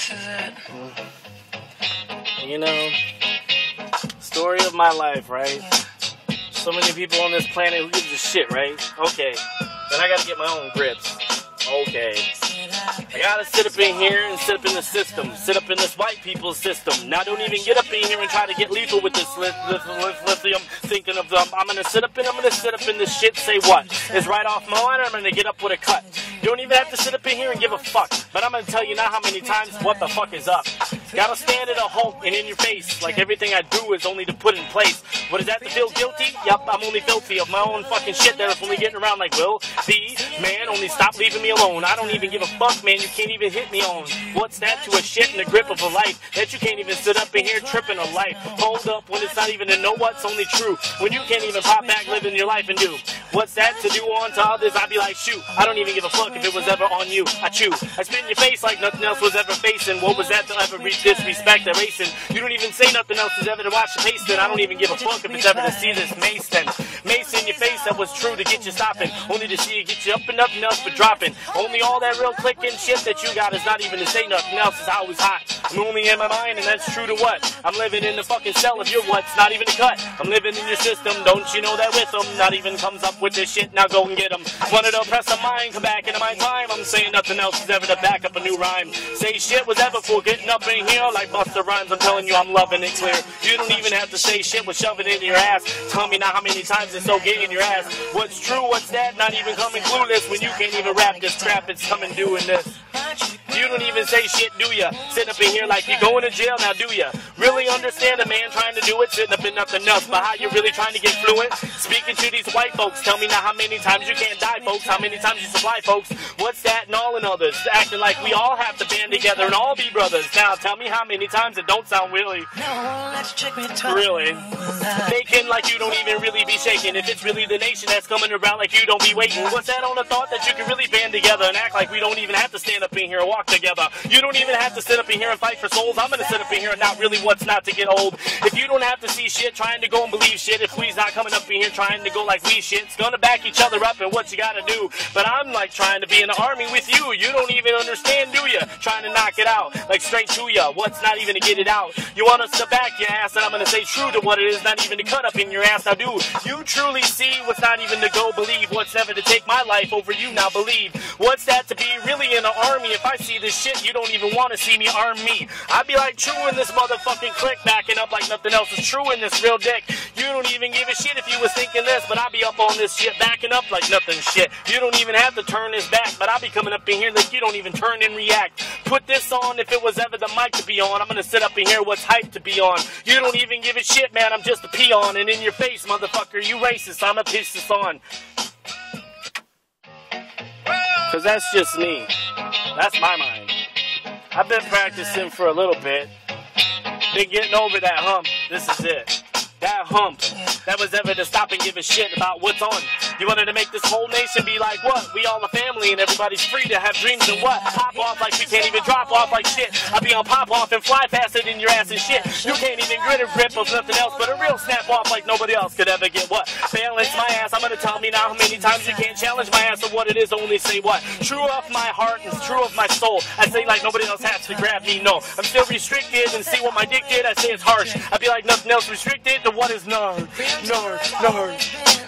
This is it. You know, story of my life, right? So many people on this planet, who gives a shit, right? Okay, then I gotta get my own grips. Okay. I gotta sit up in here and sit up in the system. Sit up in this white people's system. Now don't even get up in here and try to get lethal with this lithium. Thinking of them. I'm gonna sit up in this shit. Say what? It's right off my line. I'm gonna get up with a cut. You don't even have to sit up in here and give a fuck. But I'm gonna tell you now how many times what the fuck is up. Gotta stand at a halt and in your face. Like everything I do is only to put in place. What is that, to feel guilty? Yup, I'm only filthy of my own fucking shit that is only getting around like, Will, B, man, only stop leaving me alone. I don't even give a fuck, man, you can't even hit me on. What's that to a shit in the grip of a life that you can't even sit up in here tripping a life? Hold up when it's not even to know what's only true. When you can't even pop back living your life and do. What's that to do on to others? I'd be like, shoot, I don't even give a fuck if it was ever on you. I chew. I spit in your face like nothing else was ever facing. What was that to ever reach disrespect or racing? You don't even say nothing else is ever to watch the pace then. I don't even give a fuck if it's ever to see this mace then. Mace in your face that was true to get you stopping. Only to see you get you up and nothing else but dropping. Only all that real clicking shit that you got is not even to say nothing else is always hot. I'm only in my mind and that's true to what? I'm living in the fucking cell of your what's not even a cut. I'm living in your system, don't you know that with them? Not even comes up with this shit, now go and get them. Wanted to oppress a mind, come back into my time. I'm saying nothing else is ever to back up a new rhyme. Say shit was ever for getting up in here like Buster Rhymes. I'm telling you I'm loving it clear. You don't even have to say shit with shoving it in your ass. Tell me now how many times it's so gay in your ass. What's true, what's that? Not even coming clueless when you can't even rap this crap. It's coming doing this. You don't even say shit, do ya? Sitting up in here like you going to jail now, do ya? Really understand a man trying to do it? Sitting up in nothing else, but how you really trying to get fluent? Speaking to these white folks, tell me now how many times you can't die, folks. How many times you supply, folks? What's that and all and others? Acting like we all have to band together and all be brothers. Now tell me how many times it don't sound really. Really. Faking like you don't even really be shaking. If it's really the nation that's coming around like you don't be waiting. What's that on the thought that you can really band together and act like we don't even have to stand up in here and walk together? You don't even have to sit up in here and fight for souls. I'm gonna sit up in here and not really what's not to get old. If you don't have to see shit trying to go and believe shit, if we's not coming up in here trying to go like we shit, it's gonna back each other up and what you gotta do. But I'm like trying to be in the army with you. You don't even understand, do ya? Trying to knock it out like straight to ya. What's not even to get it out? You want us to back your ass and I'm gonna say true to what it is, not even to cut up in your ass. Now do you truly see what's not even to go believe? What's never to take my life over you now believe? What's that to be really in the army? If I see this shit, you don't even want to see me arm me. I'd be like true in this motherfucking click, backing up like nothing else is true in this real dick. You don't even give a shit if you was thinking this, but I'll be up on this shit, backing up like nothing shit. You don't even have to turn this back, but I'll be coming up in here like you don't even turn and react. Put this on if it was ever the mic to be on. I'm gonna sit up in here what's hype to be on. You don't even give a shit, man, I'm just a peon. And in your face, motherfucker, you racist, I'ma piss this on. Cause that's just me. That's my mind. I've been practicing for a little bit. Been getting over that hump. This is it. That hump. That was ever to stop and give a shit about what's on. You wanted to make this whole nation be like what? We all a family and everybody's free to have dreams and what? Pop off like we can't even drop off like shit. I be on pop off and fly faster than your ass and shit. You can't even grit or grip of nothing else but a real snap off like nobody else could ever get what? Balance my ass. I'm gonna tell me now how many times you can't challenge my ass of what it is. Only say what? True of my heart and true of my soul. I say like nobody else has to grab me. No, I'm still restricted and see what my dick did. I say it's harsh. I be like nothing else restricted to what is nerd.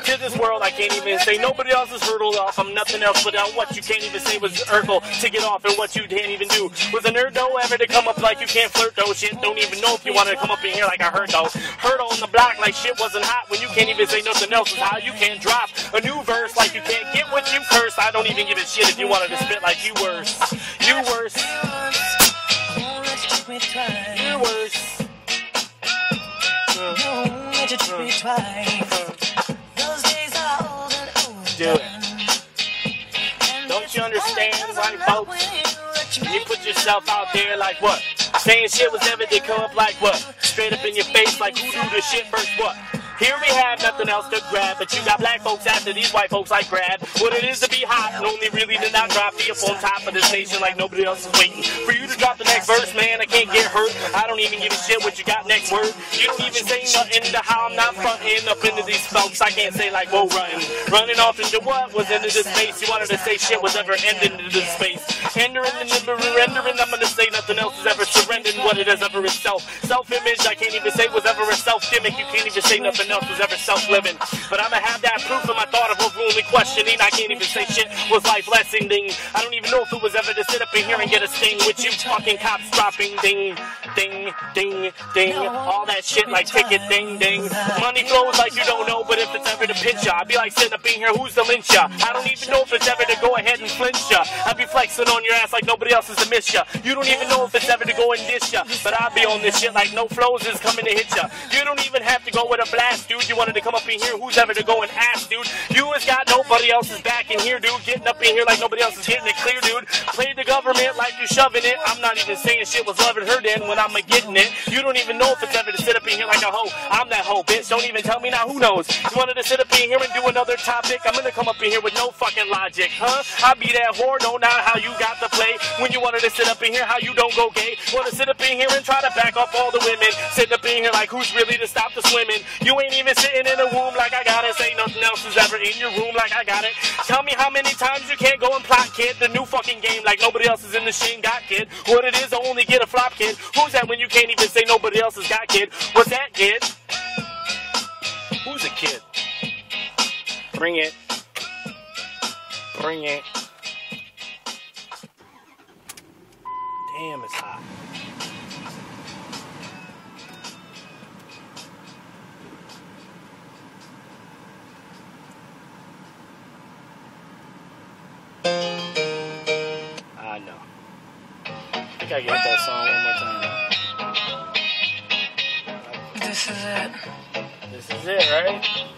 To this world I can't even say nobody else is hurdled off. I'm nothing else but what you can't even say was Urkel to get off and what you can't even do. Was a nerd though ever to come up like you can't flirt though? Shit, don't even know if you wanted to come up in here like I heard though. Heard on the block like shit wasn't hot when you can't even say nothing else is how you can't drop a new verse like you can't get what you curse. I don't even give a shit if you wanted to spit like you worse. You worse. You worse. Do it. Don't you understand, white folks? You put yourself out there like what? Saying shit was never to come up like what? Straight up in your face like who do the shit first what? Here we have nothing else to grab, but you got black folks after these white folks like grab. What it is to be hot, and only really to not drop me up on top of this nation like nobody else is waiting for you to drop the next verse, man. I can't get hurt. I don't even give a shit what you got next word. You don't even say nothing to how I'm not fronting up into these folks. I can't say like, whoa, running off into what was into this space. You wanted to say shit was ever ending into this space. Entering the number, rendering. I'm gonna say nothing else is ever surrendering what it is ever itself. Self-image, I can't even say was ever a self-gimmick. You can't even say nothing else was ever self-living. But I'ma have that proof in my thought of only questioning. I can't even say shit was life lesson ding. I don't even know if it was ever to sit up in here and get a sting with you fucking cops dropping ding, ding, ding, ding. All that shit like ticket ding, ding. Money flows like you don't know, but if it's ever to pinch ya, I'd be like sitting up in here, who's the lynch ya? I don't even know if it's ever to go ahead and flinch ya. I'd be flexing on your ass like nobody else is to miss ya. You don't even know if it's ever to go and dish ya, but I'll be on this shit like no flows is coming to hit ya. You don't even have to go with a blast, dude. You wanted to come up in here, who's ever to go and ask, dude? You has got nobody else's back in here, dude. Getting up in here like nobody else is getting it clear, dude. Played the government like you shoving it. I'm not even saying shit was loving her then when I'm getting it. You don't even know if it's ever to sit up in here like a hoe. I'm that hoe, bitch. Don't even tell me now, who knows? You wanted to sit up in here and do another topic? I'm gonna come up in here with no fucking logic, huh? I be that whore, no, not how you got to play. When you wanted to sit up in here, how you don't go gay. Wanna sit up in here and try to back up all the women. Sitting up in here like who's really to stop the swimming? You ain't even sitting in a womb like I got it. Say nothing else is ever in your room like I got it. Tell me how many times you can't go and plot, kid. The new fucking game like nobody else is in the sheen got, kid. What it is to only get a flop, kid. Who's that when you can't even say nobody else has got, kid? What's that, kid? Who's a kid? Bring it. Bring it. Damn, it's hot. I know. I think I get that song one more time. This is it. This is it, right?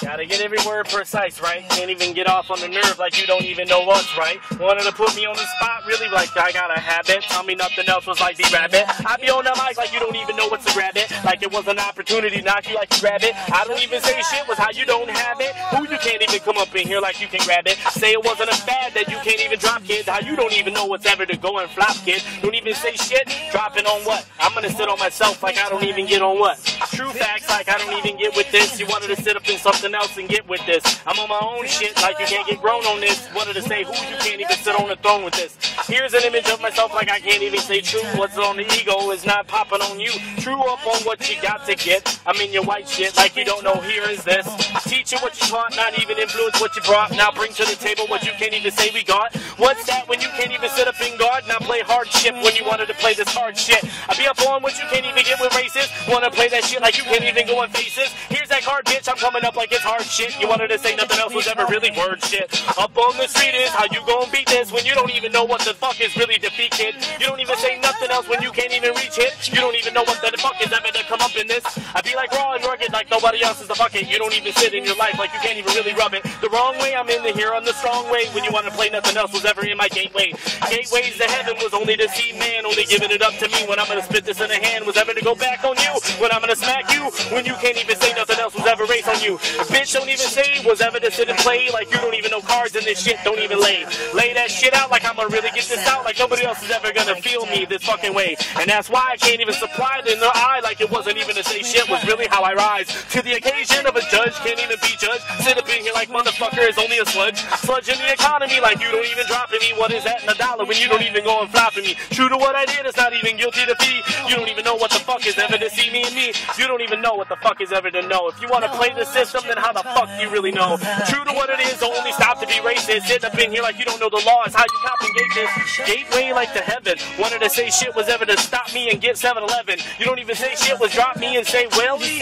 Gotta get every word precise, right? Can't even get off on the nerve like you don't even know what's right. Wanted to put me on the spot, really like I got a habit. Tell me nothing else was like the rabbit. I be on the mic like you don't even know what's to grab it. Like it was an opportunity, knock you like you grab it. I don't even say shit was how you don't have it. Who you can't even come up in here like you can grab it. Say it wasn't a fad that you can't even drop, kids. How you don't even know what's ever to go and flop, kid. Don't even say shit, dropping on what? I'm gonna sit on myself like I don't even get on what? True facts like I don't even get with this. You wanted to sit up in something else and get with this. I'm on my own shit like you can't get grown on this. Wanted to say who you can't even sit on the throne with this. Here's an image of myself like I can't even say true. What's on the ego is not popping on you. True up on what you got to get. I'm in your white shit like you don't know here is this. Teaching what you taught, not even influence what you brought. Now bring to the table what you can't even say we got. What's that when you can't even sit up in guard? Now play hardship when you wanted to play this hard shit. I be up on what you can't even get with races. Wanna play that shit like you can't even go in faces. Here's that card, bitch. I'm coming up like it's hard shit. You wanted to say nothing else was ever really word shit. Up on the street is how you gon' beat this when you don't even know what the fuck is really defeat, kid. You don't even say nothing else when you can't even reach it. You don't even know what the fuck is ever to come up in this. I be like raw and rugged like nobody else is the bucket. You don't even sit in your life like you can't even really rub it. The wrong way I'm in the here on the strong way. When you want to play nothing else was ever in my gateway. Gateways to heaven was only to see man. Only giving it up to me when I'm gonna spit this in a hand was ever to go back on you. When I'm gonna smack you when you can't even say nothing else was ever race on you. A bitch don't even say was ever to sit and play like you don't even know cards in this shit. Don't even lay that shit out like I'm gonna really get this out like nobody else is ever gonna feel me this fucking way. And that's why I can't even supply it in their eye like it wasn't even to say shit was really how I rise to the occasion of a judge. Can't even be judged. Sit up in here like motherfucker is only a sludge. Sludge in the economy like you don't even dropping me. What is that in a dollar when you don't even go and flopping me? True to what I did, it's not even guilty to fee. You don't even know what the fuck is ever to see me and me. You don't even know what the fuck is ever to know. If you want to play the system, then how the fuck do you really know? True to what it is, only stop to be racist. Sitting up in here like you don't know the laws. How you propagate this gateway like to heaven. Wanted to say shit was ever to stop me and get 7-Eleven. You don't even say shit was drop me and say, really?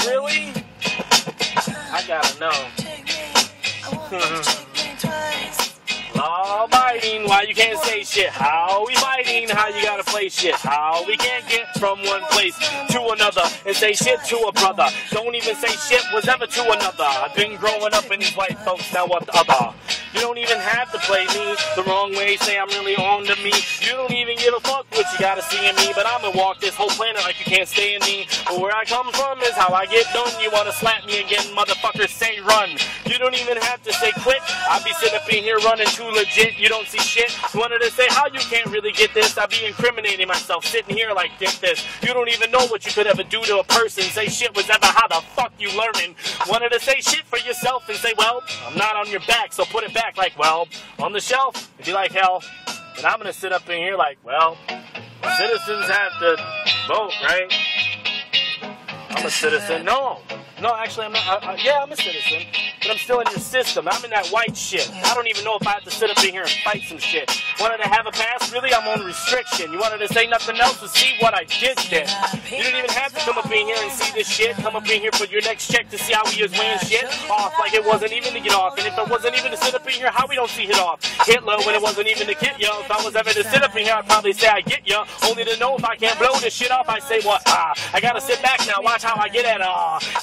Really? I gotta know. Law abiding, why you can't say shit? How we fighting? How you gotta play shit? How we can't get from one place to another and say shit to a brother? Don't even say shit was ever to another. I've been growing up in these white folks, now what the other? You don't even have to play me the wrong way, say I'm really on to me. You don't even give a fuck what you gotta see in me, but I'ma walk this whole planet like you can't stay in me. But where I come from is how I get done. You wanna slap me again, motherfucker, say run. You don't even have to say quit. I be sitting up in here running too legit. You don't see shit. You wanted to say how you can't really get this. I be incriminating myself, sitting here like get this. You don't even know what you could ever do to a person. Say shit was ever how the fuck you learning. Wanted to say shit for yourself and say, well, I'm not on your back, so put it back like, well, on the shelf. It'd be like hell. And I'm gonna sit up in here like, well, citizens have to vote, right? I'm a citizen. No, actually, I'm not. Yeah, I'm a citizen, but I'm still in your system. I'm in that white shit. I don't even know if I have to sit up in here and fight some shit. Wanted to have a pass? Really, I'm on restriction. You wanted to say nothing else to see what I did then. You didn't even have to come up in here and see this shit. Come up in here for your next check to see how we is weighing shit off like it wasn't even to get off. And if it wasn't even to sit up in here, how we don't see hit off? Hit low when it wasn't even to get ya. If I was ever to sit up in here, I'd probably say I get ya. Only to know if I can't blow this shit off, I say what? I gotta sit back now. Watch how I get at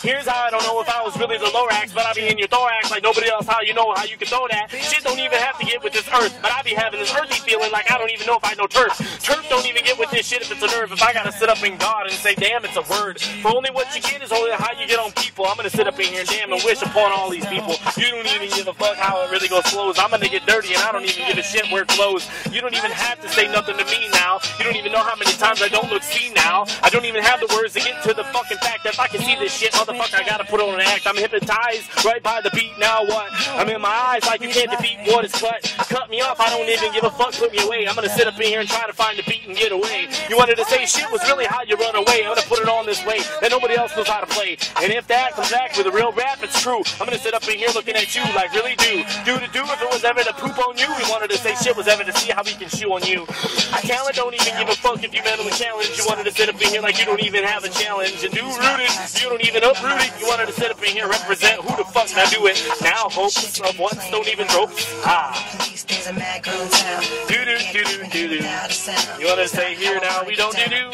Here's how I don't know if I was really the Lorax, but I be in your thorax like nobody else. How you know how you can throw that? Shit don't even have to get with this earth, but I be having this earthy feeling like I don't even know if I know turf. Turf don't even get with this shit if it's a nerve. If I gotta sit up in God and say, damn, it's a word. For only what you get is only how you get on people. I'm gonna sit up in here and damn and wish upon all these people. You don't even give a fuck how it really goes flows. I'm gonna get dirty and I don't even give a shit where it flows. You don't even have to say nothing to me now. You don't even know how many times I don't look see now. I don't even have the words to get to the fucking fact that if I can see this shit, motherfucker, I gotta put on an act. I'm hypnotized right by the beat. Now what? I'm in my eyes like you can't defeat what is cut. Cut me off, I don't even give a fuck. Put me away. I'm gonna sit up in here and try to find the beat and get away. You wanted to say shit was really how you run away. I'm gonna put it on this way that nobody else knows how to play. And if that comes back with a real rap, it's true. I'm gonna sit up in here looking at you like really do if it was ever to poop on you. We wanted to say shit was ever to see how we can shoe on you. Talent don't even give a fuck if you mentally challenge. You wanted to sit up in here like you don't even have a challenge. And do rooted, you don't even uproot it. You wanted to sit up in here represent who the fuck now do it. Now hopes of once don't even tropes. You wanna say here now we don't do.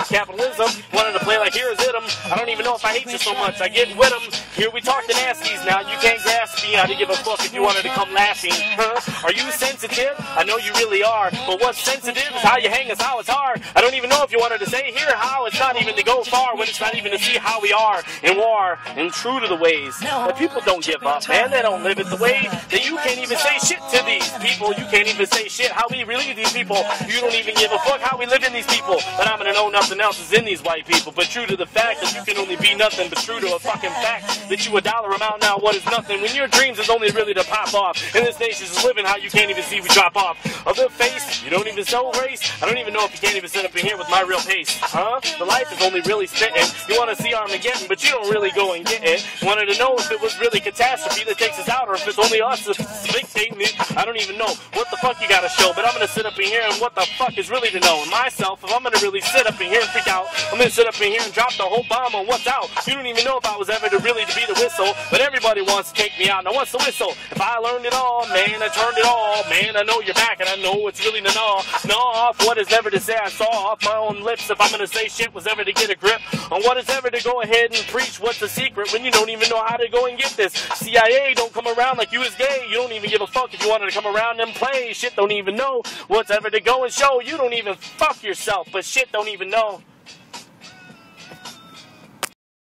Capitalism wanted to play like here's it 'em. I don't even know if I hate you so much. I get with 'em. Here we talk to nasties now. You can't grasp me. I didn't give a fuck if you wanted to come laughing. Huh? Are you sensitive? I know you really are. But what's sensitive is how you hang us, how it's hard. I don't even know if you wanted to say here how it's not even to go far when it's not even to see how we are in war and true to the ways. But people don't give up, man. They don't live it the way that you can't even say shit to these people. You can't even say shit how we relieve these people. You don't even give a fuck how we live in these people. But I'm gonna know nothing else is in these white people. But true to the fact that you can only be nothing, but true to a fucking fact that you a dollar amount now, what is nothing? When your dreams is only really to pop off. And this nation's is living how you can't even see we drop off. A good face, you don't even sell race. I don't even know if you can't even sit up in here with my real pace. Huh? The life is only really spitting. You wanna see Armageddon, but you don't really go and get it. Wanted to know if it was really catastrophe that takes us out, or if it's only us dictating it. I don't even know what the fuck you gotta show, but I'm gonna sit up in here and what the fuck is really to know. And myself, if I'm gonna really sit up in here and freak out, I'm gonna sit up in here and drop the whole bomb on what's out. You don't even know if I was ever to really to be the whistle, but everybody wants to take me out. Now what's the whistle? If I learned it all, man, I turned it all. Man, I know you're back and I know what's really to gnaw. Gnaw off what is never to say I saw off my own lips. If I'm gonna say shit was ever to get a grip on what is ever to go ahead and preach what's the secret when you don't even know how to go and get this. CIA don't come around like you is gay. You don't even give a fuck if you wanted to come around and play. Shit don't even know what's ever to go and show. You don't even fuck yourself, but shit don't even know.